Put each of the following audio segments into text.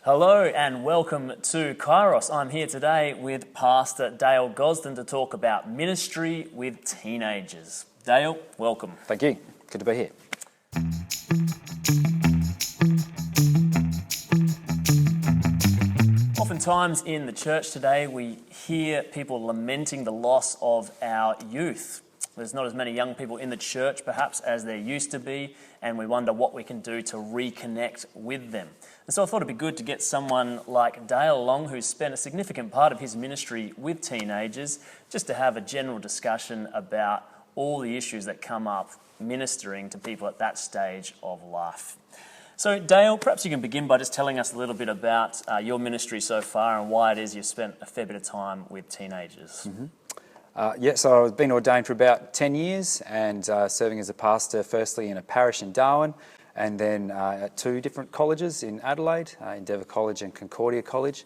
Hello and welcome to Kairos. I'm here today with Pastor Dale Gosden to talk about ministry with teenagers. Dale, welcome. Thank you. Good to be here. Oftentimes in the church today we hear people lamenting the loss of our youth. There's not as many young people in the church perhaps as there used to be, and we wonder what we can do to reconnect with them. And so I thought it'd be good to get someone like Dale along, who's spent a significant part of his ministry with teenagers, just to have a general discussion about all the issues that come up ministering to people at that stage of life. So Dale, perhaps you can begin by just telling us a little bit about your ministry so far and why it is you've spent a fair bit of time with teenagers. So I've been ordained for about 10 years and serving as a pastor firstly in a parish in Darwin and then at two different colleges in Adelaide, Endeavour College and Concordia College.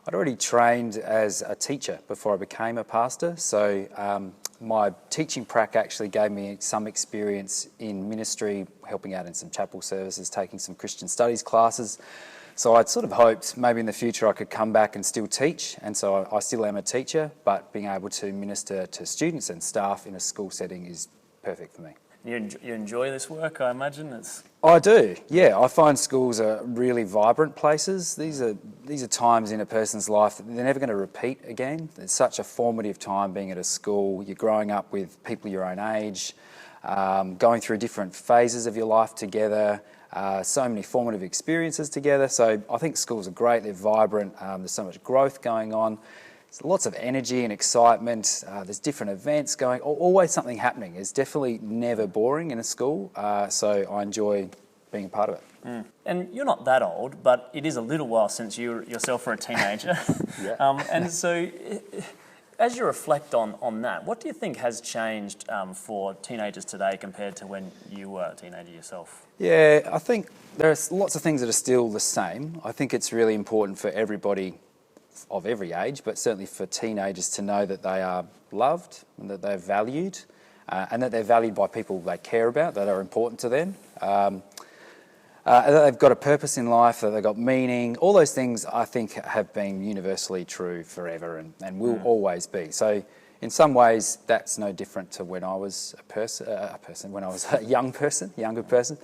I'd already trained as a teacher before I became a pastor, so my teaching prac actually gave me some experience in ministry, helping out in some chapel services, taking some Christian studies classes. So I'd sort of hoped maybe in the future I could come back and still teach, and so I still am a teacher, but being able to minister to students and staff in a school setting is perfect for me. You enjoy this work, I imagine? I do, yeah. I find schools are really vibrant places. These are times in a person's life that they're never going to repeat again. It's such a formative time being at a school. You're growing up with people your own age, going through different phases of your life together, so many formative experiences together. So I think schools are great, they're vibrant, there's so much growth going on. There's lots of energy and excitement, there's different events going, always something happening. It's definitely never boring in a school, so I enjoy being a part of it. And you're not that old, but it is a little while since you yourself were a teenager. Yeah. And so as you reflect on that, what do you think has changed for teenagers today compared to when you were a teenager yourself? Yeah, I think there's lots of things that are still the same. I think it's really important for everybody of every age, but certainly for teenagers to know that they are loved and that they're valued and that they're valued by people they care about, that are important to them. That they've got a purpose in life, that they've got meaning. All those things I think have been universally true forever and will always be. So in some ways that's no different to when I was when I was a younger person.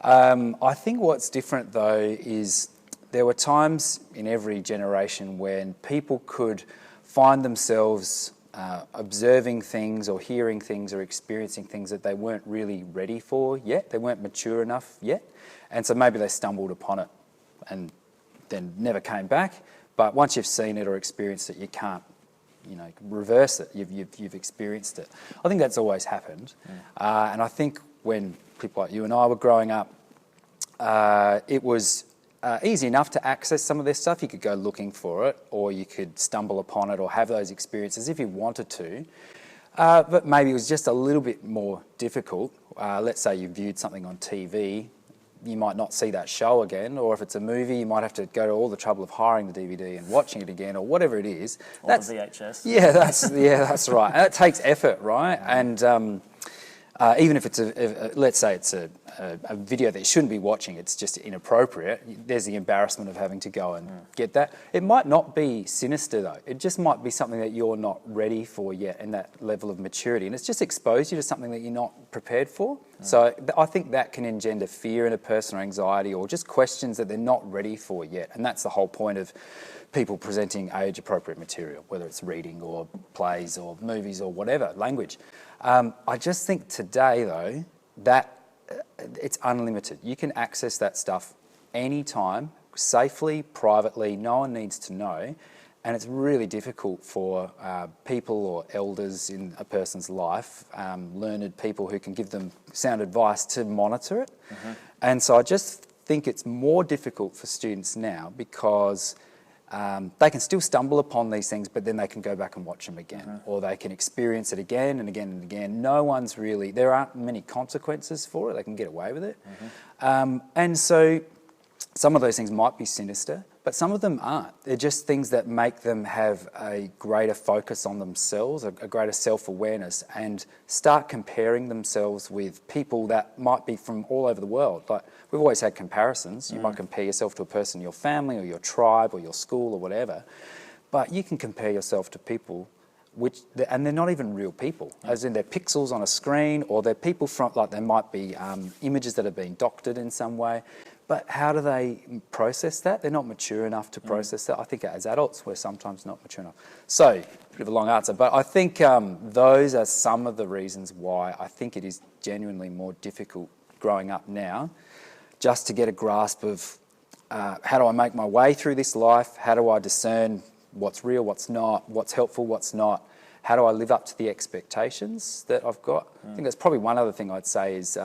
I think what's different though is there were times in every generation when people could find themselves observing things or hearing things or experiencing things that they weren't really ready for yet. They weren't mature enough yet. And so maybe they stumbled upon it and then never came back. But once you've seen it or experienced it, you can't, reverse it. You've experienced it. I think that's always happened. And I think when people like you and I were growing up, it was easy enough to access some of this stuff. You could go looking for it, or you could stumble upon it or have those experiences if you wanted to. But maybe it was just a little bit more difficult. Let's say you viewed something on TV, you might not see that show again, or if it's a movie, you might have to go to all the trouble of hiring the DVD and watching it again, or whatever it is. Or the VHS. Yeah, that's right. And it takes effort, right? And even if it's let's say it's a video that you shouldn't be watching, it's just inappropriate, there's the embarrassment of having to go and get that. It might not be sinister though, it just might be something that you're not ready for yet in that level of maturity, and it's just exposed you to something that you're not prepared for. So I think that can engender fear in a person or anxiety or just questions that they're not ready for yet, and that's the whole point of people presenting age-appropriate material, whether it's reading or plays or movies or whatever, language. I just think today, though, that it's unlimited. You can access that stuff anytime, safely, privately, no one needs to know, and it's really difficult for people or elders in a person's life, learned people who can give them sound advice, to monitor it. And so I just think it's more difficult for students now because they can still stumble upon these things, but then they can go back and watch them again, or they can experience it again and again and again. There aren't many consequences for it. They can get away with it. And so some of those things might be sinister, but some of them aren't. They're just things that make them have a greater focus on themselves, a greater self-awareness, and start comparing themselves with people that might be from all over the world. Like, we've always had comparisons. You might compare yourself to a person in your family or your tribe or your school or whatever, but you can compare yourself to people and they're not even real people, as in they're pixels on a screen, or they're people from, like, they might be images that have been doctored in some way. But how do they process that? They're not mature enough to process that. I think as adults, we're sometimes not mature enough. So, a bit of a long answer, but I think those are some of the reasons why I think it is genuinely more difficult growing up now, just to get a grasp of how do I make my way through this life? How do I discern what's real, what's not, what's helpful, what's not? How do I live up to the expectations that I've got? I think that's probably one other thing I'd say is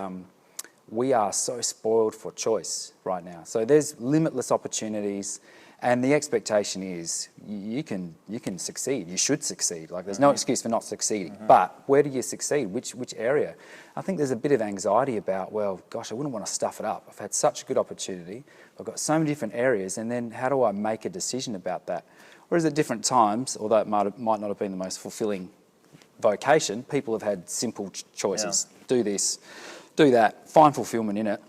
we are so spoiled for choice right now. So there's limitless opportunities, and the expectation is you can succeed. You should succeed. Like, there's no excuse for not succeeding. But where do you succeed? Which area? I think there's a bit of anxiety about, well, gosh, I wouldn't want to stuff it up. I've had such a good opportunity. I've got so many different areas, and then how do I make a decision about that? Whereas at different times, although it might not have been the most fulfilling vocation, people have had simple choices. Yeah. Do this, do that, find fulfilment in it.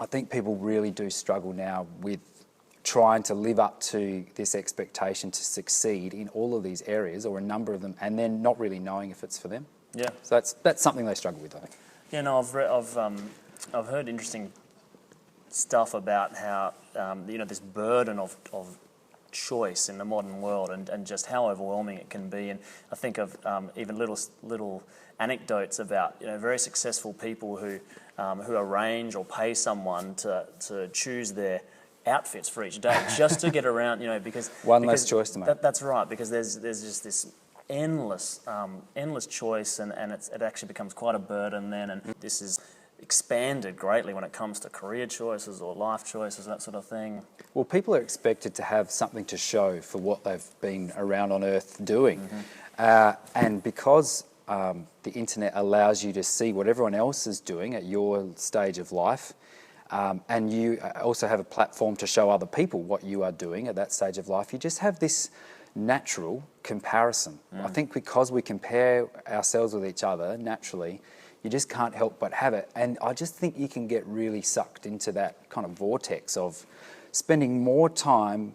I think people really do struggle now with trying to live up to this expectation to succeed in all of these areas, or a number of them, and then not really knowing if it's for them. Yeah. So that's something they struggle with, I think. Yeah, no, I've heard interesting stuff about how this burden of choice in the modern world, and just how overwhelming it can be. And I think of even little anecdotes about very successful people who arrange or pay someone to choose their outfits for each day just to get around, because less choice to make. That's right, because there's just this endless choice, and it actually becomes quite a burden then. And this is expanded greatly when it comes to career choices or life choices, that sort of thing. Well, people are expected to have something to show for what they've been around on earth doing. And because the internet allows you to see what everyone else is doing at your stage of life, and you also have a platform to show other people what you are doing at that stage of life, you just have this natural comparison. I think because we compare ourselves with each other naturally, you just can't help but have it. And I just think you can get really sucked into that kind of vortex of spending more time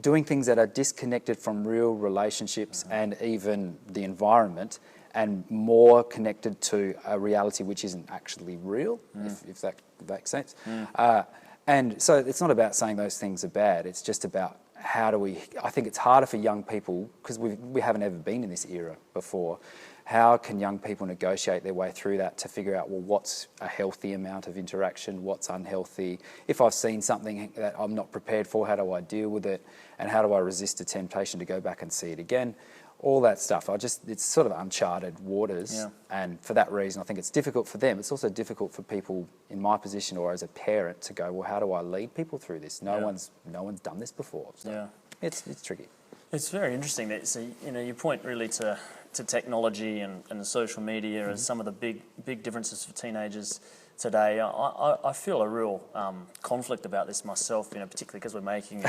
doing things that are disconnected from real relationships and even the environment, and more connected to a reality which isn't actually real, if that makes sense. And so it's not about saying those things are bad, it's just about I think it's harder for young people, because we haven't ever been in this era before. How can young people negotiate their way through that to figure out, well, what's a healthy amount of interaction, what's unhealthy? If I've seen something that I'm not prepared for, how do I deal with it? And how do I resist the temptation to go back and see it again? All that stuff. It's sort of uncharted waters. Yeah. And for that reason, I think it's difficult for them. It's also difficult for people in my position or as a parent to go, well, how do I lead people through this? No one's done this before. So it's tricky. It's very interesting that you point really to technology and social media as some of the big differences for teenagers today. I feel a real conflict about this myself, particularly because we're making a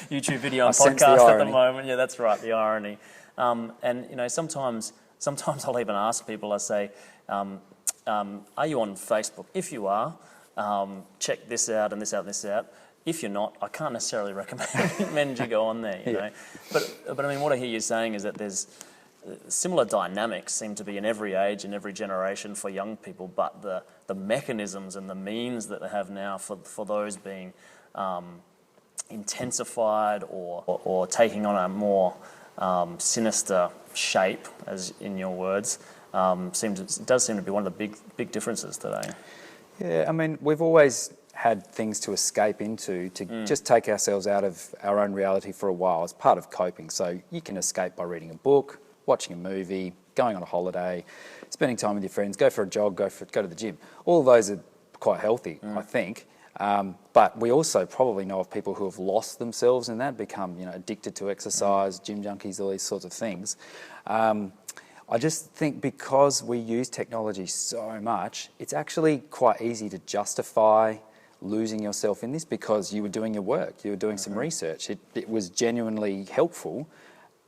YouTube video and podcast at the moment. Yeah, that's right, the irony. And sometimes I'll even ask people. I say, "Are you on Facebook? If you are, check this out and this out and this out. If you're not, I can't necessarily recommend you go on there." You know, but I mean, what I hear you saying is that there's similar dynamics seem to be in every age and every generation for young people, but the mechanisms and the means that they have now for those being intensified or taking on a more sinister shape, as in your words, does seem to be one of the big differences today. Yeah, I mean, we've always had things to escape into, to just take ourselves out of our own reality for a while as part of coping. So you can escape by reading a book, watching a movie, going on a holiday, spending time with your friends, go for a jog, go to the gym. All of those are quite healthy, I think. But we also probably know of people who have lost themselves in that, become addicted to exercise, gym junkies, all these sorts of things. I just think because we use technology so much, it's actually quite easy to justify losing yourself in this because you were doing your work, you were doing some research. It was genuinely helpful.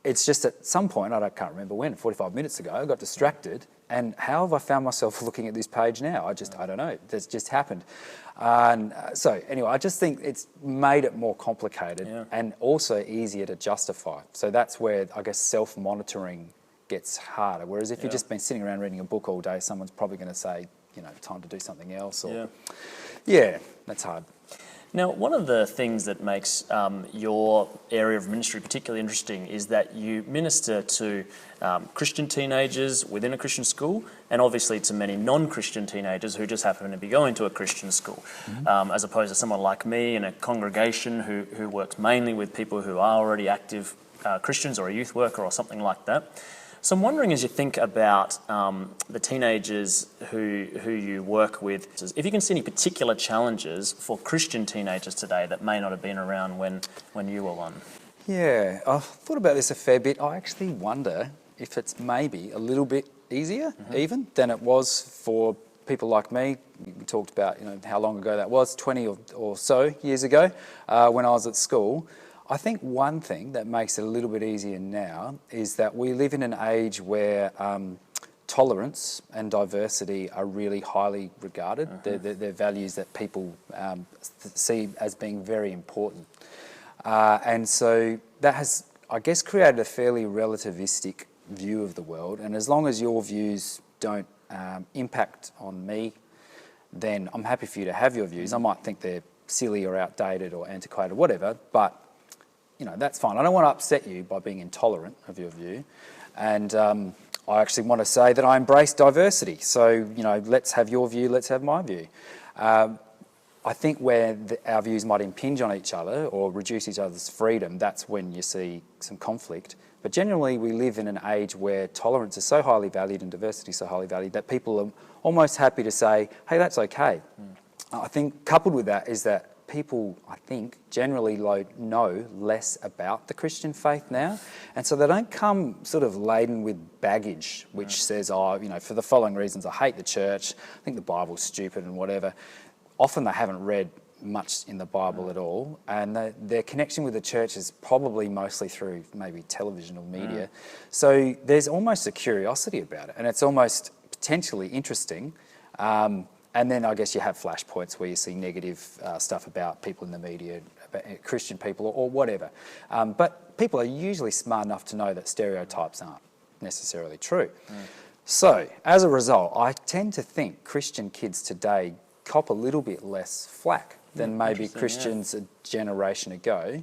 It's just at some point, can't remember when, 45 minutes ago, I got distracted. And how have I found myself looking at this page now? I don't know. That's just happened. So anyway, I just think it's made it more complicated and also easier to justify. So that's where I guess self-monitoring gets harder. Whereas if you've just been sitting around reading a book all day, someone's probably going to say, time to do something else. Or, that's hard. Now, one of the things that makes your area of ministry particularly interesting is that you minister to Christian teenagers within a Christian school, and obviously to many non-Christian teenagers who just happen to be going to a Christian school, as opposed to someone like me in a congregation who works mainly with people who are already active Christians or a youth worker or something like that. So I'm wondering, as you think about the teenagers who you work with, if you can see any particular challenges for Christian teenagers today that may not have been around when you were one. Yeah, I've thought about this a fair bit. I actually wonder if it's maybe a little bit easier even than it was for people like me. We talked about how long ago that was, 20 or so years ago when I was at school. I think one thing that makes it a little bit easier now is that we live in an age where tolerance and diversity are really highly regarded. They're values that people see as being very important. And so that has, I guess, created a fairly relativistic view of the world. And as long as your views don't impact on me, then I'm happy for you to have your views. I might think they're silly or outdated or antiquated or whatever, but that's fine. I don't want to upset you by being intolerant of your view. And I actually want to say that I embrace diversity. So, let's have your view, let's have my view. I think where our views might impinge on each other or reduce each other's freedom, that's when you see some conflict. But generally, we live in an age where tolerance is so highly valued and diversity is so highly valued that people are almost happy to say, hey, that's okay. I think coupled with that is that people, I think, generally know less about the Christian faith now. And so they don't come sort of laden with baggage, which says, for the following reasons, I hate the church, I think the Bible's stupid and whatever. Often they haven't read much in the Bible at all, and their connection with the church is probably mostly through maybe television or media. So there's almost a curiosity about it, and it's almost potentially interesting. And then I guess you have flashpoints where you see negative stuff about people in the media, about Christian people or whatever. But people are usually smart enough to know that stereotypes aren't necessarily true. So as a result, I tend to think Christian kids today cop a little bit less flack than maybe Christians a generation ago,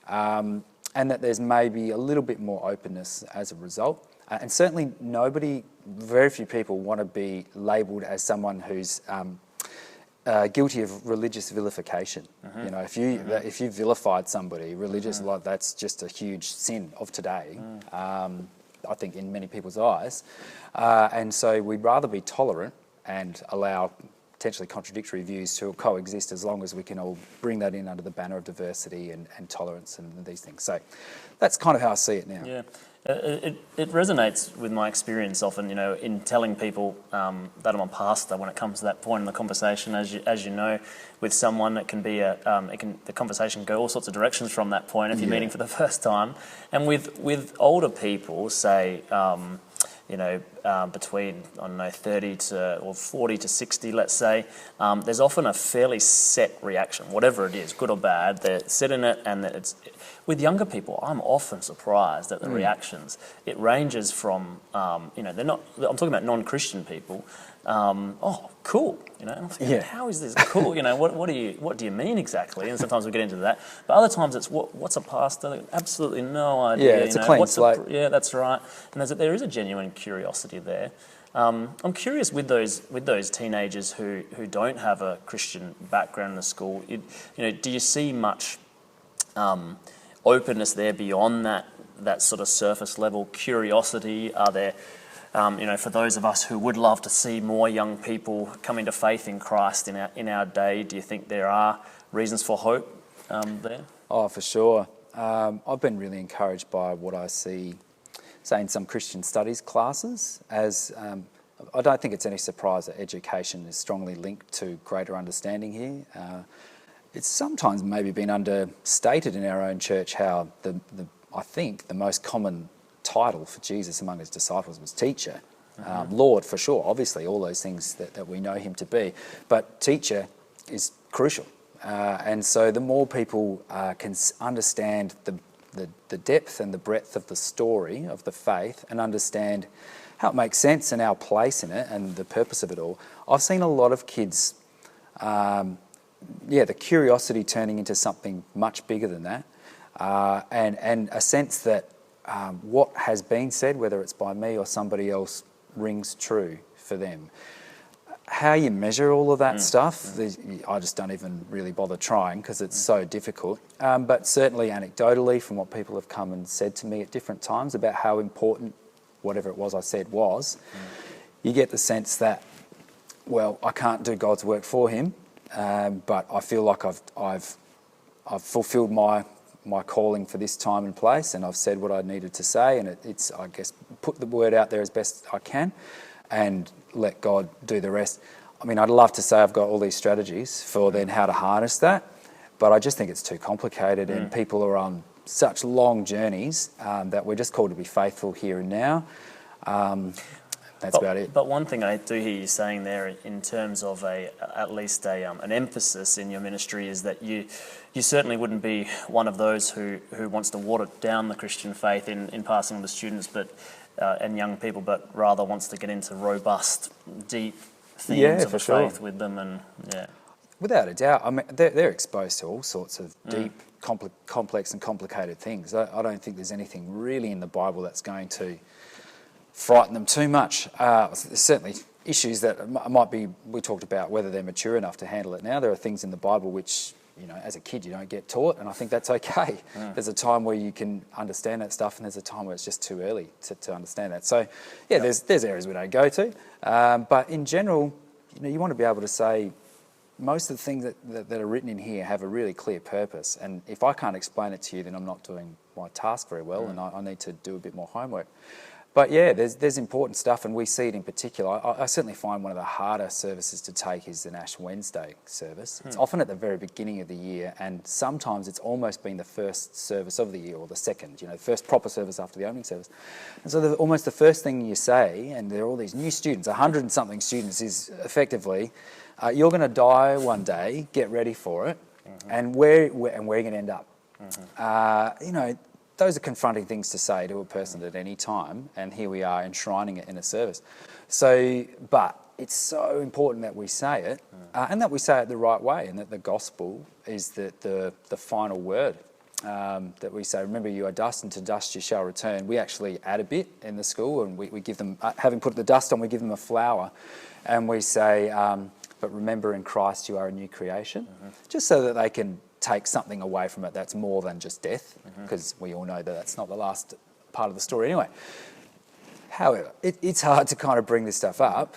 and that there's maybe a little bit more openness as a result. And certainly very few people want to be labelled as someone who's guilty of religious vilification. If you vilified somebody religious, that's just a huge sin of today, I think, in many people's eyes. And so we'd rather be tolerant and allow potentially contradictory views to coexist as long as we can all bring that in under the banner of diversity and tolerance and these things. So that's kind of how I see it now. Yeah. It resonates with my experience often, in telling people that I'm a pastor. When it comes to that point in the conversation, as you know, with someone, it can be the conversation can go all sorts of directions from that point if you're meeting for the first time. And with older people, say, between 30 or 40 to 60, let's say, there's often a fairly set reaction, whatever it is, good or bad. They're set in it, and it's. With younger people, I'm often surprised at the reactions. It ranges from, they're not. I'm talking about non-Christian people. Oh, cool. And I'm thinking, how is this cool? What do you mean exactly? And sometimes we get into that. But other times it's what's a pastor? Absolutely no idea. Yeah, it's a clean slate. Yeah, that's right. And there is a genuine curiosity there. I'm curious with those teenagers who don't have a Christian background in the school. Do you see much openness there beyond that sort of surface level curiosity? Are there, for those of us who would love to see more young people coming to faith in Christ in our day, do you think there are reasons for hope there? Oh, for sure. I've been really encouraged by what I see, say, in some Christian studies classes as I don't think it's any surprise that education is strongly linked to greater understanding here. It's sometimes maybe been understated in our own church how I think the most common title for Jesus among his disciples was teacher. Lord, for sure, obviously, all those things that we know him to be. But teacher is crucial. And so the more people can understand the depth and the breadth of the story of the faith and understand how it makes sense and our place in it and the purpose of it all, I've seen a lot of kids... the curiosity turning into something much bigger than that, and a sense that what has been said, whether it's by me or somebody else, rings true for them. How you measure all of that stuff, I just don't even really bother trying because it's so difficult. But certainly anecdotally, from what people have come and said to me at different times about how important whatever it was I said was, you get the sense that, well, I can't do God's work for him. But I feel like I've fulfilled my calling for this time and place, and I've said what I needed to say, and it's I guess put the word out there as best I can, and let God do the rest. I mean, I'd love to say I've got all these strategies for then how to harness that, but I just think it's too complicated, and people are on such long journeys that we're just called to be faithful here and now. That's about it. But one thing I do hear you saying there, in terms of at least an emphasis in your ministry, is that you certainly wouldn't be one of those who wants to water down the Christian faith in passing on to students, and young people, but rather wants to get into robust, deep themes of the faith with them, and Without a doubt. I mean, they're exposed to all sorts of deep, complex and complicated things. I don't think there's anything really in the Bible that's going to frighten them too much. There's certainly issues that might be, we talked about whether they're mature enough to handle it now. There are things in the Bible which, as a kid you don't get taught, and I think that's okay. There's a time where you can understand that stuff, and there's a time where it's just too early to understand that. So, there's areas we don't go to. But in general, you want to be able to say most of the things that are written in here have a really clear purpose. And if I can't explain it to you, then I'm not doing my task very well, and I need to do a bit more homework. But there's important stuff, and we see it in particular. I certainly find one of the harder services to take is an Ash Wednesday service. It's often at the very beginning of the year, and sometimes it's almost been the first service of the year, or the second, the first proper service after the opening service. And so almost the first thing you say, and there are all these new students, 100 and something students, is effectively, you're going to die one day, get ready for it, and where are you going to end up? Those are confronting things to say to a person at any time, and here we are enshrining it in a service. So, but it's so important that we say it, and that we say it the right way, and that the gospel is the final word. That we say, remember you are dust, and to dust you shall return. We actually add a bit in the school, and we give them, having put the dust on, we give them a flower, and we say, but remember in Christ you are a new creation, just so that they can take something away from it that's more than just death, because we all know that that's not the last part of the story anyway. However, it's hard to kind of bring this stuff up,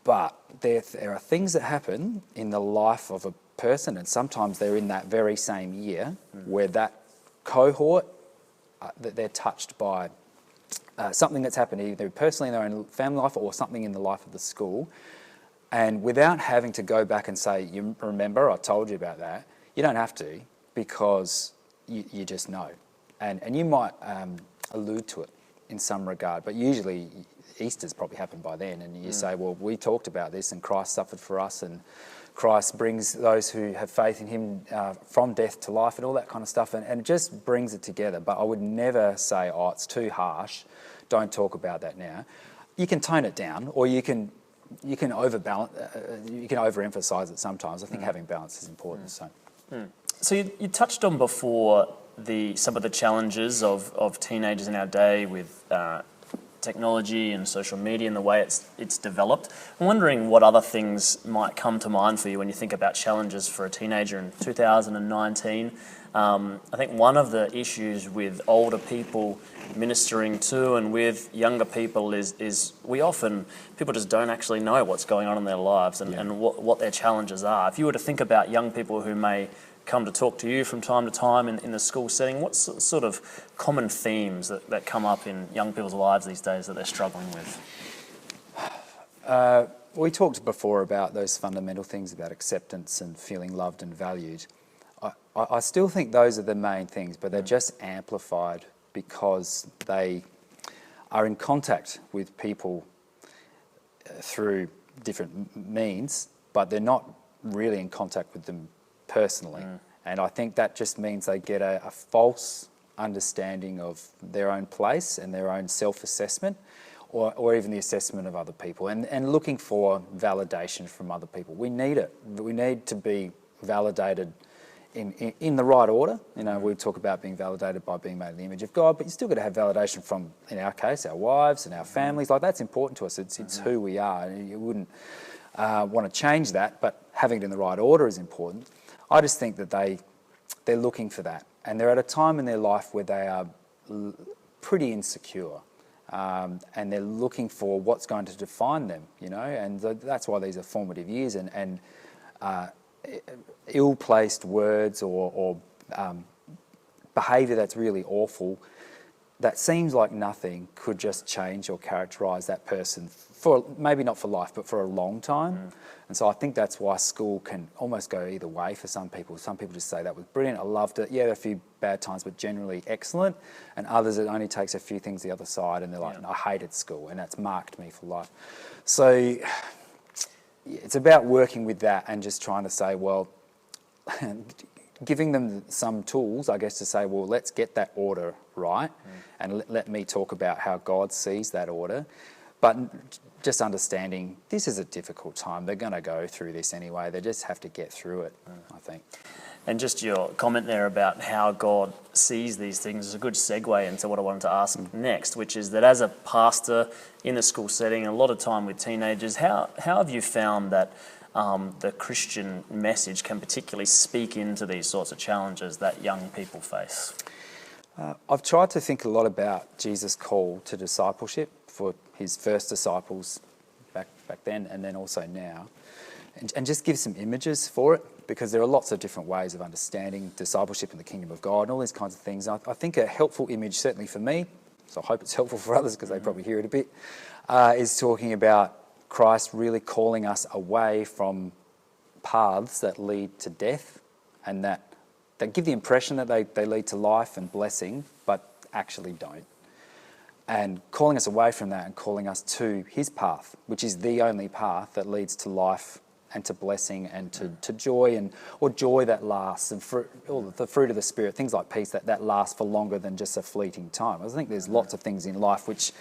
but there are things that happen in the life of a person, and sometimes they're in that very same year where that cohort, that they're touched by something that's happened either personally in their own family life or something in the life of the school, and without having to go back and say, you remember, I told you about that, you don't have to, because you just know. And you might allude to it in some regard, but usually Easter's probably happened by then, and you say, well, we talked about this, and Christ suffered for us, and Christ brings those who have faith in him from death to life, and all that kind of stuff, and it just brings it together. But I would never say, oh, it's too harsh, don't talk about that now. You can tone it down, or you can overbalance, you can overemphasize it sometimes. I think having balance is important. So you touched on before some of the challenges of teenagers in our day with technology and social media and the way it's developed. I'm wondering what other things might come to mind for you when you think about challenges for a teenager in 2019. I think one of the issues with older people ministering to and with younger people is people just don't actually know what's going on in their lives and what their challenges are. If you were to think about young people who may come to talk to you from time to time in the school setting, what sort of common themes that come up in young people's lives these days that they're struggling with? We talked before about those fundamental things about acceptance and feeling loved and valued. I still think those are the main things, but they're just amplified because they are in contact with people through different means, but they're not really in contact with them personally. And I think that just means they get a false understanding of their own place and their own self-assessment, or even the assessment of other people, and looking for validation from other people. We need it. We need to be validated in the right order. You know, we talk about being validated by being made in the image of God, but you still got to have validation from, in our case, our wives and our families. Like, that's important to us. It's who we are. And you wouldn't want to change that, but having it in the right order is important. I just think that they're looking for that, and they're at a time in their life where they are pretty insecure. And they're looking for what's going to define them, you know, and that's why these are formative years, and ill-placed words or behaviour that's really awful, that seems like nothing, could just change or characterise that person for, maybe not for life, but for a long time. And so I think that's why school can almost go either way for some people. Some people just say that was brilliant, I loved it. Yeah, there are a few bad times, but generally excellent. And others, it only takes a few things the other side, and they're like, I hated school, and that's marked me for life. So it's about working with that and just trying to say, well, giving them some tools, I guess, to say, well, let's get that order right, and let me talk about how God sees that order. But just understanding this is a difficult time. They're going to go through this anyway. They just have to get through it, I think. And just your comment there about how God sees these things is a good segue into what I wanted to ask next, which is that as a pastor in the school setting, a lot of time with teenagers, how have you found that the Christian message can particularly speak into these sorts of challenges that young people face? I've tried to think a lot about Jesus' call to discipleship for his first disciples back then, and then also now, and just give some images for it, because there are lots of different ways of understanding discipleship in the kingdom of God and all these kinds of things. I think a helpful image, certainly for me, so I hope it's helpful for others because they probably hear it a bit, is talking about Christ really calling us away from paths that lead to death and that give the impression that they lead to life and blessing, but actually don't. And calling us away from that and calling us to his path, which is the only path that leads to life and to blessing and to joy, or joy that lasts, and the fruit of the Spirit, things like peace that last for longer than just a fleeting time. I think there's lots of things in life which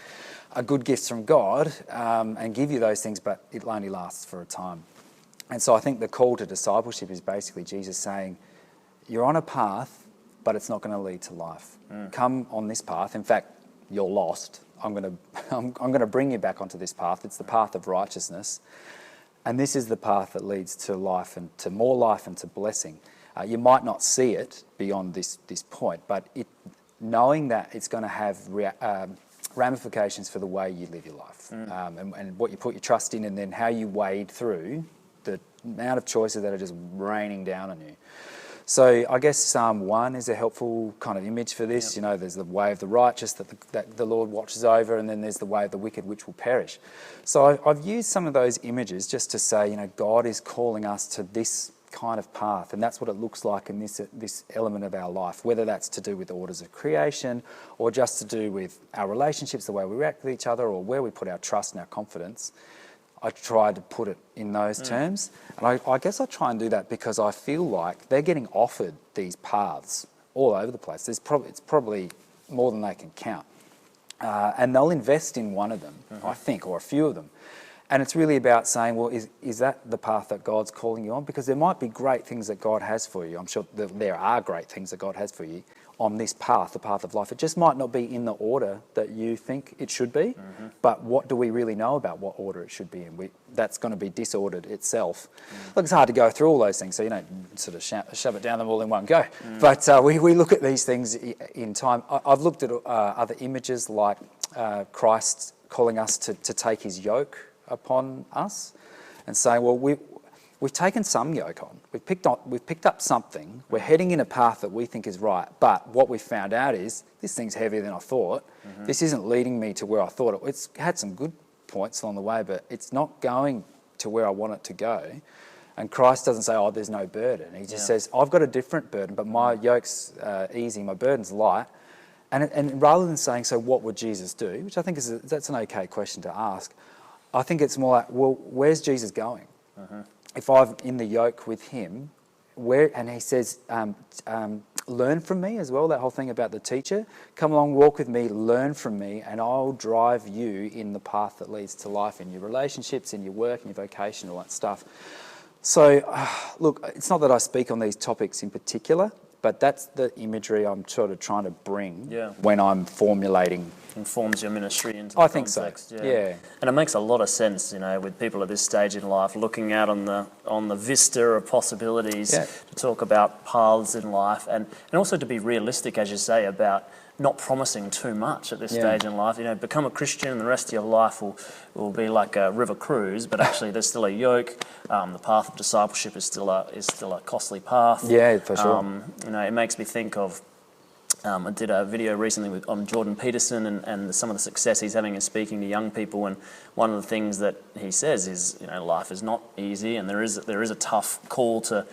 are good gifts from God and give you those things, but it only lasts for a time. And so I think the call to discipleship is basically Jesus saying, you're on a path, but it's not going to lead to life. Come on this path. In fact, you're lost. I'm going to bring you back onto this path. It's the path of righteousness. And this is the path that leads to life and to more life and to blessing. You might not see it beyond this point, but knowing that it's going to have ramifications for the way you live your life, and what you put your trust in, and then how you wade through the amount of choices that are just raining down on you. So I guess Psalm 1 is a helpful kind of image for this. Yep. You know, there's the way of the righteous that the Lord watches over, and then there's the way of the wicked which will perish. So I've used some of those images just to say, you know, God is calling us to this kind of path, and that's what it looks like in this element of our life, whether that's to do with orders of creation or just to do with our relationships, the way we react with each other, or where we put our trust and our confidence. I try to put it in those terms. And I guess I try and do that because I feel like they're getting offered these paths all over the place. It's probably more than they can count. And they'll invest in one of them, I think, or a few of them. And it's really about saying, well, is that the path that God's calling you on? Because there might be great things that God has for you. I'm sure that there are great things that God has for you on this path, the path of life. It just might not be in the order that you think it should be, but what do we really know about what order it should be in? That's going to be disordered itself. Look, it's hard to go through all those things, so you don't sort of shove it down them all in one go. But we look at these things in time. I've looked at other images like Christ calling us to take his yoke upon us and saying, well, we've taken some yoke on. We've picked up something. We're heading in a path that we think is right. But what we found out is this thing's heavier than I thought. This isn't leading me to where I thought it. It's had some good points along the way, but it's not going to where I want it to go. And Christ doesn't say, oh, there's no burden. He just says, I've got a different burden, but my yoke's easy, my burden's light. And rather than saying, so what would Jesus do? Which I think that's an okay question to ask. I think it's more like, well, where's Jesus going? If I'm in the yoke with him, and he says, learn from me as well, that whole thing about the teacher. Come along, walk with me, learn from me, and I'll drive you in the path that leads to life, in your relationships, in your work, in your vocation, all that stuff. So, look, it's not that I speak on these topics in particular, but that's the imagery I'm sort of trying to bring when I'm formulating. Informs your ministry into the context. I think so, yeah. And it makes a lot of sense, with people at this stage in life looking out on the vista of possibilities to talk about paths in life and also to be realistic, as you say, about not promising too much at this stage in life. Become a Christian and the rest of your life will be like a river cruise, but actually there's still a yoke. The path of discipleship is still a costly path. Yeah, for sure. It makes me think of, I did a video recently on Jordan Peterson and some of the success he's having in speaking to young people, and one of the things that he says is, life is not easy, and there is a tough call to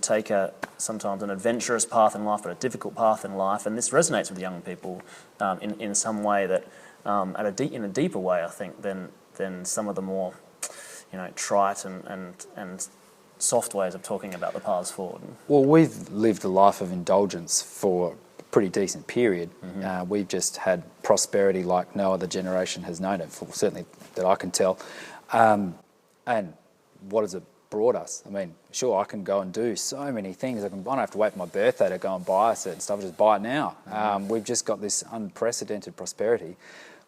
take sometimes an adventurous path in life, but a difficult path in life, and this resonates with young people in some way that in a deeper way, I think, than some of the more trite and soft ways of talking about the paths forward. Well, we've lived a life of indulgence for a pretty decent period. We've just had prosperity like no other generation has known it, certainly that I can tell. And what has it brought us? I mean, sure, I can go and do so many things. I don't have to wait for my birthday to go and buy certain stuff. I just buy it now. We've just got this unprecedented prosperity.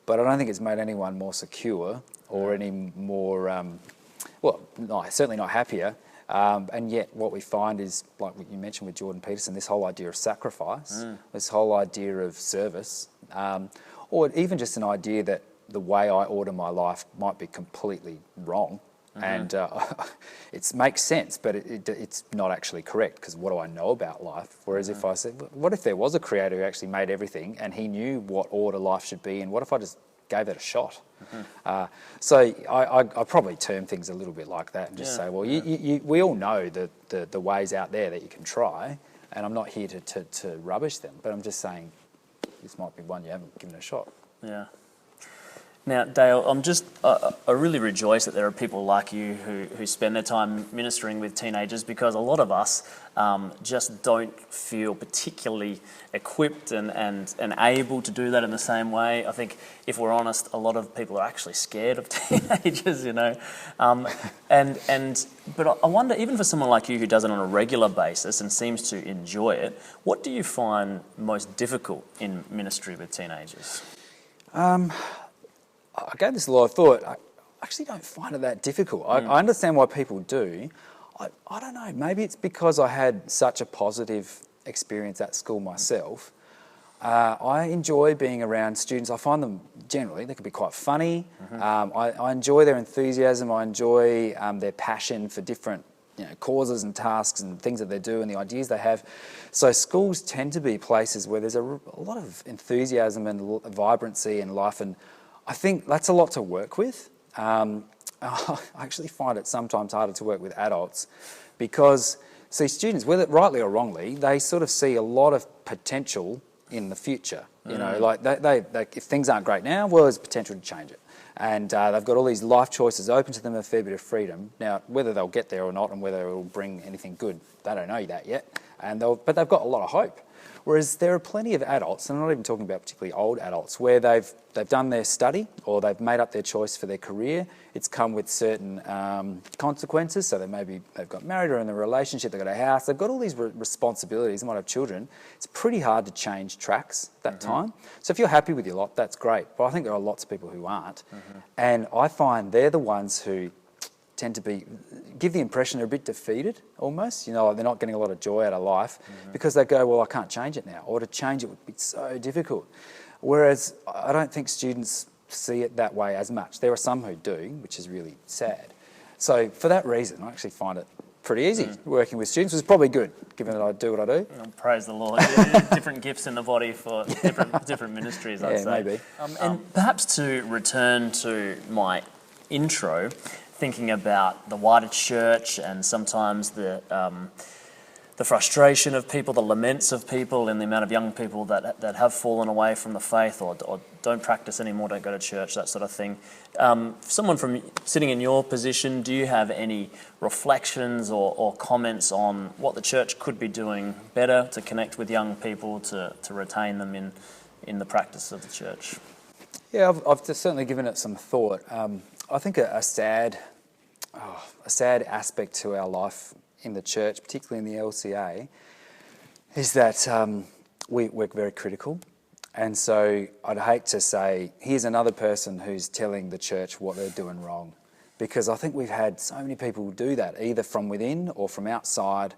But I don't think it's made anyone more secure or any more, certainly not happier. And yet what we find is, like what you mentioned with Jordan Peterson, this whole idea of sacrifice, this whole idea of service, or even just an idea that the way I order my life might be completely wrong. And it makes sense, but it's not actually correct, because what do I know about life? Whereas if I said, what if there was a creator who actually made everything and he knew what order life should be, and what if I just gave it a shot? So I probably term things a little bit like that and just say, well, we all know the ways out there that you can try, and I'm not here to rubbish them, but I'm just saying this might be one you haven't given a shot. Yeah. Now, Dale, I really rejoice that there are people like you who spend their time ministering with teenagers, because a lot of us just don't feel particularly equipped and able to do that in the same way. I think, if we're honest, a lot of people are actually scared of teenagers, But I wonder, even for someone like you who does it on a regular basis and seems to enjoy it, what do you find most difficult in ministry with teenagers? I gave this a lot of thought. I actually don't find it that difficult. I understand why people do. I don't know, maybe it's because I had such a positive experience at school myself. I enjoy being around students. I find them, generally, they can be quite funny. I enjoy their enthusiasm. I enjoy their passion for different causes and tasks and things that they do and the ideas they have. So schools tend to be places where there's a lot of enthusiasm and vibrancy and life, and I think that's a lot to work with. I actually find it sometimes harder to work with adults because, see, students, whether rightly or wrongly, they sort of see a lot of potential in the future. Like they if things aren't great now, well, there's potential to change it. And they've got all these life choices open to them, a fair bit of freedom. Now, whether they'll get there or not, and whether it will bring anything good, they don't know that yet. But they've got a lot of hope. Whereas there are plenty of adults, and I'm not even talking about particularly old adults, where they've done their study or they've made up their choice for their career. It's come with certain consequences. So they've got married or in a relationship, they've got a house, they've got all these responsibilities, they might have children. It's pretty hard to change tracks that time. So if you're happy with your lot, that's great. But I think there are lots of people who aren't. And I find they're the ones who tend to give the impression they're a bit defeated almost, like they're not getting a lot of joy out of life because they go, well, I can't change it now, or to change it would be so difficult. Whereas I don't think students see it that way as much. There are some who do, which is really sad. So for that reason, I actually find it pretty easy working with students. It was probably good, given that I do what I do. Oh, praise the Lord. Different gifts in the body for different ministries, I'd say. Maybe. And perhaps to return to my intro, thinking about the wider church and sometimes the frustration of people, the laments of people, and the amount of young people that have fallen away from the faith or don't practice anymore, don't go to church, that sort of thing. Someone from sitting in your position, do you have any reflections or comments on what the church could be doing better to connect with young people, to retain them in the practice of the church? Yeah, I've just certainly given it some thought. I think a sad aspect to our life in the church, particularly in the LCA, is that we're very critical. And so I'd hate to say, here's another person who's telling the church what they're doing wrong. Because I think we've had so many people do that, either from within or from outside.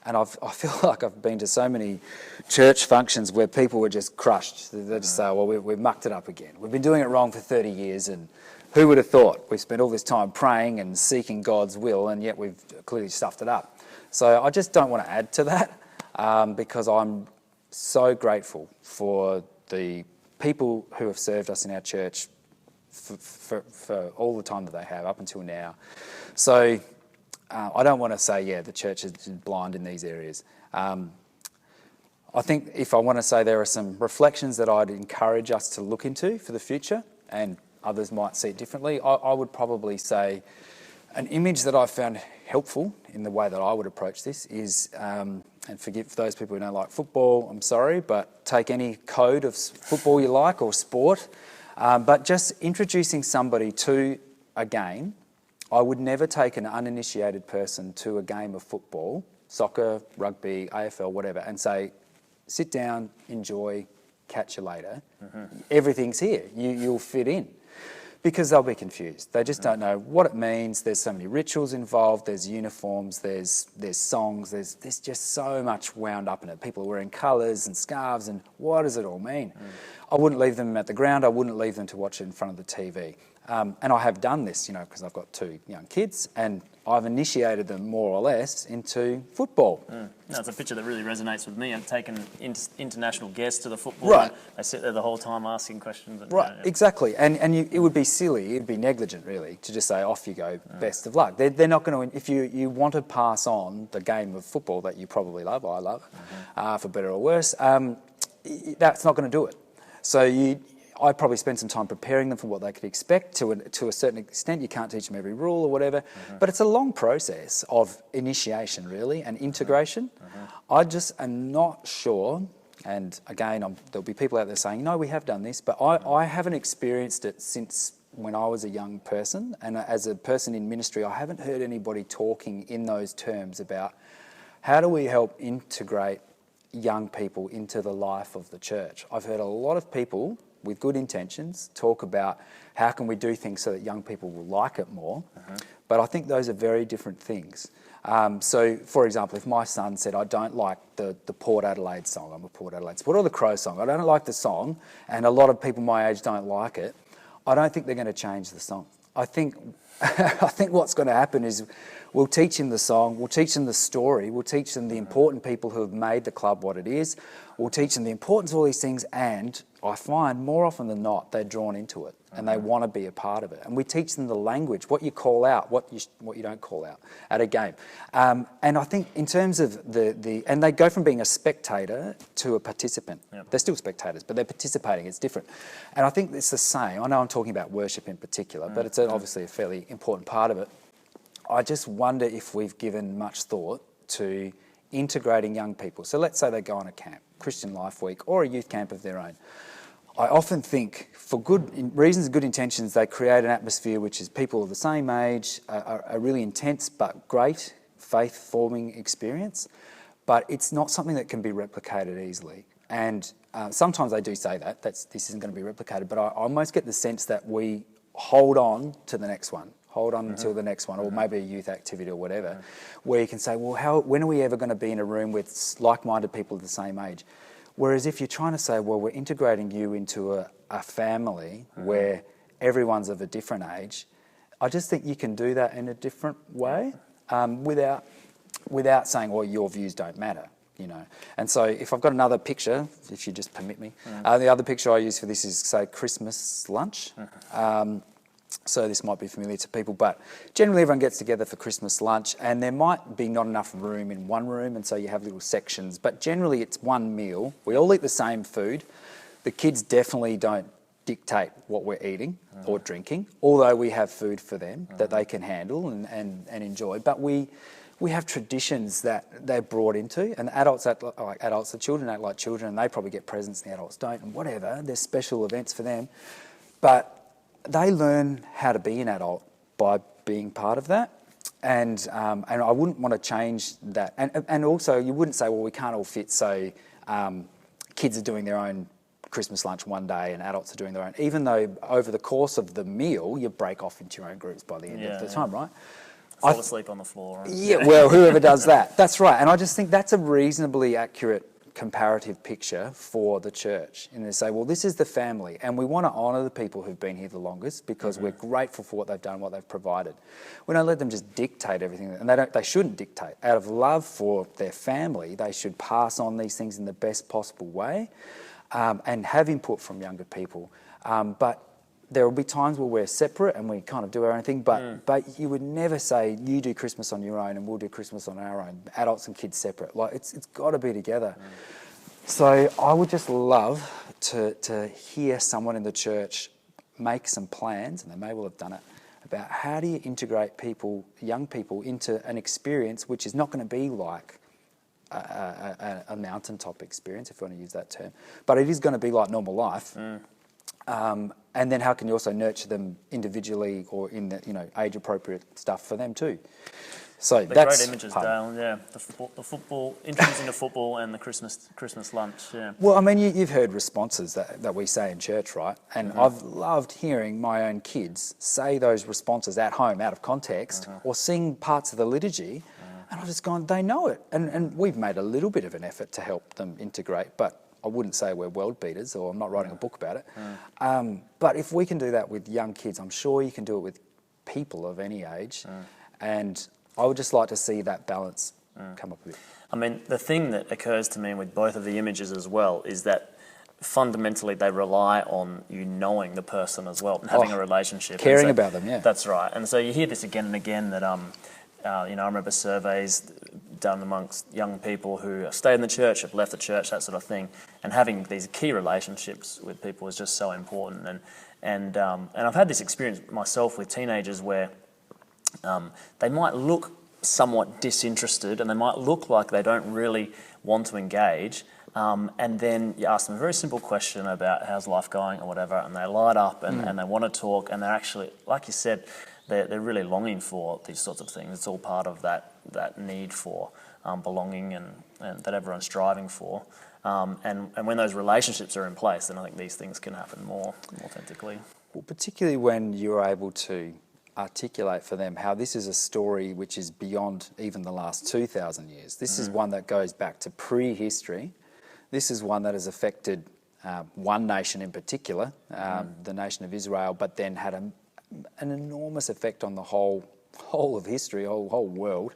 And I feel like I've been to so many church functions where people were just crushed. They just say, well, we've mucked it up again. We've been doing it wrong for 30 years and who would have thought? We've spent all this time praying and seeking God's will, and yet we've clearly stuffed it up. So I just don't want to add to that because I'm so grateful for the people who have served us in our church for all the time that they have up until now. So I don't want to say, the church is blind in these areas. I think if I want to say there are some reflections that I'd encourage us to look into for the future, and others might see it differently, I would probably say an image that I've found helpful in the way that I would approach this is, and forgive those people who don't like football, I'm sorry, but take any code of football you like or sport, but just introducing somebody to a game. I would never take an uninitiated person to a game of football, soccer, rugby, AFL, whatever, and say, sit down, enjoy, catch you later. Everything's here. You'll fit in. Because they'll be confused. They just don't know what it means. There's so many rituals involved. There's uniforms. There's songs. There's just so much wound up in it. People are wearing colours and scarves, and what does it all mean? I wouldn't leave them at the ground. I wouldn't leave them to watch it in front of the TV. And I have done this, because I've got 2 young kids, and I've initiated them more or less into football. That's a picture that really resonates with me. I've taken international guests to the football. Right. They sit there the whole time asking questions. Right, exactly. And it would be silly, it'd be negligent really, to just say, off you go, best of luck. They're not going to, if you want to pass on the game of football that you probably love, I love, for better or worse, that's not going to do it. So I probably spend some time preparing them for what they could expect. To a certain extent, you can't teach them every rule or whatever, but it's a long process of initiation, really, and integration. I just am not sure, and again, there'll be people out there saying, no, we have done this, but I haven't experienced it since when I was a young person, and as a person in ministry, I haven't heard anybody talking in those terms about how do we help integrate young people into the life of the church. I've heard a lot of people with good intentions talk about how can we do things so that young people will like it more, but I think those are very different things. So, for example, if my son said, I don't like the Port Adelaide song, I'm a Port Adelaide supporter, or the Crow song, I don't like the song, and a lot of people my age don't like it, I don't think they're going to change the song. I think what's going to happen is we'll teach them the song, we'll teach them the story, we'll teach them the important people who have made the club what it is, we'll teach them the importance of all these things, and I find more often than not they're drawn into it and they want to be a part of it. And we teach them the language, what you call out, what you don't call out at a game. And I think in terms of and they go from being a spectator to a participant. They're still spectators, but they're participating. It's different. And I think it's the same. I know I'm talking about worship in particular, but it's obviously a fairly important part of it. I just wonder if we've given much thought to integrating young people. So let's say they go on a camp, Christian Life Week, or a youth camp of their own. I often think, for good reasons, good intentions, they create an atmosphere which is people of the same age, a really intense but great faith-forming experience, but it's not something that can be replicated easily. And sometimes they do say this isn't going to be replicated, but I almost get the sense that we hold on to the next one. Hold on until the next one, or maybe a youth activity or whatever, where you can say, well, when are we ever going to be in a room with like-minded people of the same age? Whereas if you're trying to say, well, we're integrating you into a family where everyone's of a different age, I just think you can do that in a different way without without saying, well, your views don't matter, you know. And so if I've got another picture, if you just permit me, the other picture I use for this is, say, Christmas lunch. So this might be familiar to people, but generally everyone gets together for Christmas lunch, and there might be not enough room in one room, and so you have little sections, but generally it's one meal. We all eat the same food. The kids definitely don't dictate what we're eating or drinking, although we have food for them that they can handle and enjoy. But we have traditions that they're brought into, and adults act like adults, the children act like children, and they probably get presents and the adults don't, and whatever. There's special events for them. But they learn how to be an adult by being part of that. And I wouldn't want to change that. And also, you wouldn't say, well, we can't all fit, so kids are doing their own Christmas lunch one day and adults are doing their own, even though over the course of the meal, you break off into your own groups by the end of the time, right? Fall asleep on the floor. Right? Yeah, well, whoever does that. That's right. And I just think that's a reasonably accurate comparative picture for the church. And they say, well, this is the family, and we want to honour the people who've been here the longest because we're grateful for what they've done, what they've provided. We don't let them just dictate everything, and they shouldn't dictate. Out of love for their family, they should pass on these things in the best possible way, and have input from younger people. But there will be times where we're separate and we kind of do our own thing, but you would never say, you do Christmas on your own and we'll do Christmas on our own, adults and kids separate. Like, it's got to be together. So I would just love to hear someone in the church make some plans, and they may well have done it, about how do you integrate people, young people, into an experience which is not going to be like a mountaintop experience, if you want to use that term, but it is going to be like normal life. And then how can you also nurture them individually or in the age-appropriate stuff for them too? So that's great images, Dale. Yeah, the football, introducing the football and the Christmas lunch. Yeah. Well, I mean, you've heard responses that we say in church, right? And I've loved hearing my own kids say those responses at home, out of context, or sing parts of the liturgy, and I've just gone, they know it, and we've made a little bit of an effort to help them integrate, but I wouldn't say we're world beaters, or I'm not writing a book about it. But if we can do that with young kids, I'm sure you can do it with people of any age. And I would just like to see that balance come up a bit. I mean, the thing that occurs to me with both of the images as well is that fundamentally they rely on you knowing the person as well and having a relationship. Caring about them, yeah. That's right. And so you hear this again and again that, I remember surveys done amongst young people who have stayed in the church, have left the church, that sort of thing, and having these key relationships with people is just so important. And I've had this experience myself with teenagers where they might look somewhat disinterested and they might look like they don't really want to engage, and then you ask them a very simple question about how's life going or whatever, and they light up and they want to talk, and they're actually, like you said, they're really longing for these sorts of things. It's all part of that need for belonging and that everyone's striving for. And when those relationships are in place, then I think these things can happen more authentically. Well, particularly when you're able to articulate for them how this is a story which is beyond even the last 2,000 years. This is one that goes back to prehistory. This is one that has affected one nation in particular, the nation of Israel, but then had an enormous effect on the whole of history, whole world.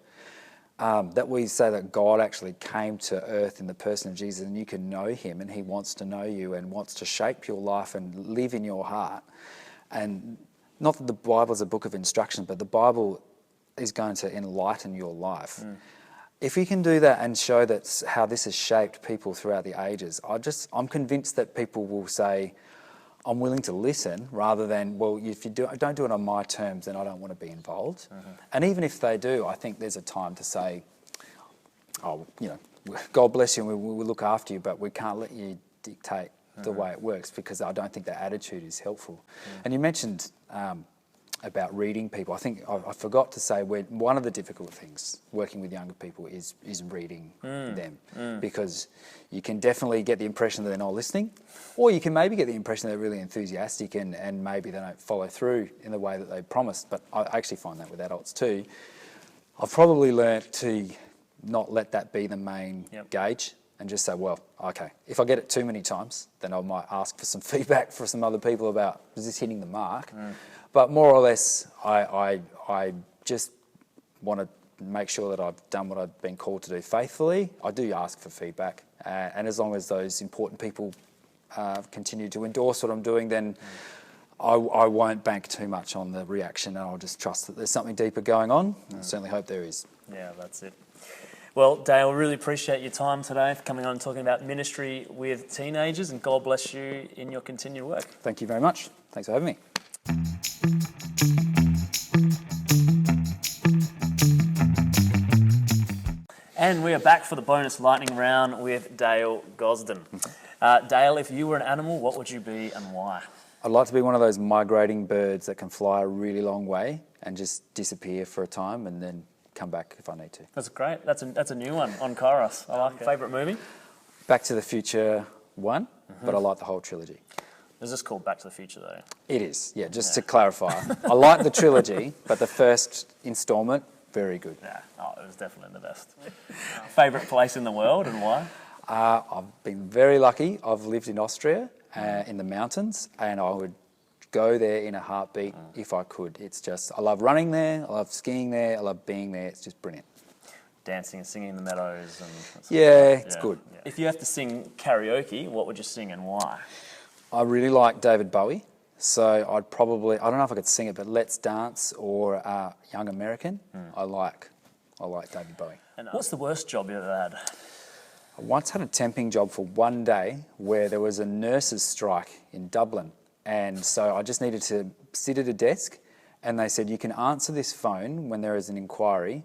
That we say that God actually came to earth in the person of Jesus, and you can know him, and he wants to know you and wants to shape your life and live in your heart. And not that the Bible is a book of instruction, but the Bible is going to enlighten your life. If you can do that and show that how this has shaped people throughout the ages, I'm convinced that people will say, I'm willing to listen, rather than, well, if you don't do it on my terms, then I don't want to be involved. And even if they do, I think there's a time to say, oh, God bless you, and we'll look after you, but we can't let you dictate the way it works, because I don't think that attitude is helpful. And you mentioned about reading people. I think I forgot to say one of the difficult things working with younger people is reading them, because you can definitely get the impression that they're not listening, or you can maybe get the impression they're really enthusiastic and maybe they don't follow through in the way that they promised. But I actually find that with adults too. I've probably learnt to not let that be the main gauge, and just say, well, okay, if I get it too many times, then I might ask for some feedback for some other people about, is this hitting the mark? But more or less, I just want to make sure that I've done what I've been called to do faithfully. I do ask for feedback, and as long as those important people continue to endorse what I'm doing, then I won't bank too much on the reaction, and I'll just trust that there's something deeper going on. I certainly hope there is. Yeah, that's it. Well, Dale, really appreciate your time today for coming on and talking about ministry with teenagers, and God bless you in your continued work. Thank you very much. Thanks for having me. And we are back for the bonus lightning round with Dale Gosden. Dale, if you were an animal, what would you be and why? I'd like to be one of those migrating birds that can fly a really long way and just disappear for a time and then come back if I need to. That's great. That's a new one on Kairos. I like it. Favourite movie? Back to the Future 1, but I like the whole trilogy. Is this called Back to the Future, though? It is, yeah, just to clarify. I like the trilogy, but the first instalment, very good. Yeah, it was definitely the best. Favourite place in the world and why? I've been very lucky. I've lived in Austria, in the mountains, and I would go there in a heartbeat if I could. It's just, I love running there, I love skiing there, I love being there. It's just brilliant. Dancing and singing in the meadows. It's good. Yeah. If you have to sing karaoke, what would you sing and why? I really like David Bowie, so I'd probably, I don't know if I could sing it, but Let's Dance or Young American. I like David Bowie. And what's the worst job you ever had? I once had a temping job for one day where there was a nurses' strike in Dublin. And so I just needed to sit at a desk, and they said, you can answer this phone when there is an inquiry,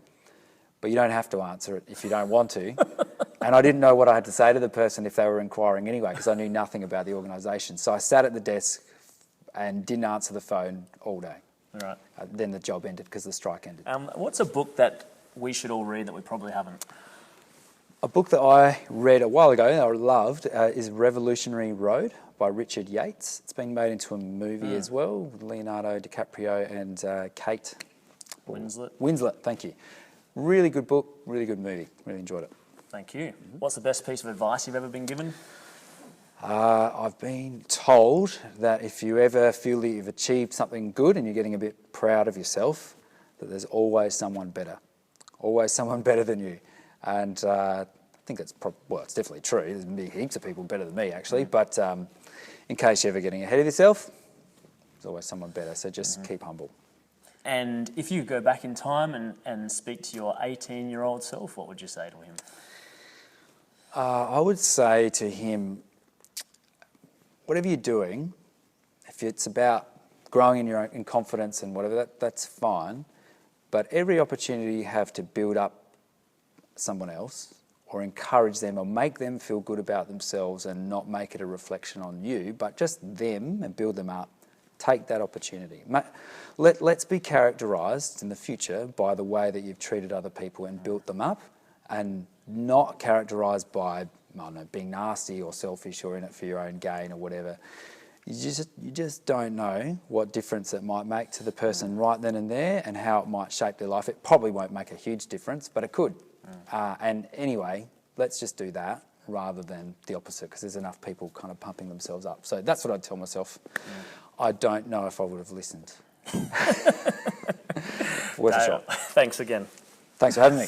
but you don't have to answer it if you don't want to. And I didn't know what I had to say to the person if they were inquiring anyway, because I knew nothing about the organisation. So I sat at the desk and didn't answer the phone all day. Right. Then the job ended because the strike ended. What's a book that we should all read that we probably haven't? A book that I read a while ago that I loved is Revolutionary Road by Richard Yates. It's been made into a movie as well, with Leonardo DiCaprio and Kate Winslet, thank you. Really good book, really good movie. Really enjoyed it. Thank you. What's the best piece of advice you've ever been given? I've been told that if you ever feel that you've achieved something good and you're getting a bit proud of yourself, that there's always someone better than you. And I think it's it's definitely true. There's been heaps of people better than me, actually. But in case you're ever getting ahead of yourself, there's always someone better. So just keep humble. And if you go back in time and speak to your 18-year-old self, what would you say to him? I would say to him, whatever you're doing, if it's about growing in confidence and whatever, that's fine. But every opportunity you have to build up someone else or encourage them or make them feel good about themselves and not make it a reflection on you, but just them and build them up, take that opportunity. Let's be characterised in the future by the way that you've treated other people and built them up, and not characterised by, I don't know, being nasty or selfish or in it for your own gain or whatever. You just don't know what difference it might make to the person right then and there and how it might shape their life. It probably won't make a huge difference, but it could. And anyway, let's just do that rather than the opposite, because there's enough people kind of pumping themselves up. So that's what I'd tell myself. I don't know if I would have listened. Worth a shot. Thanks again. Thanks for having me.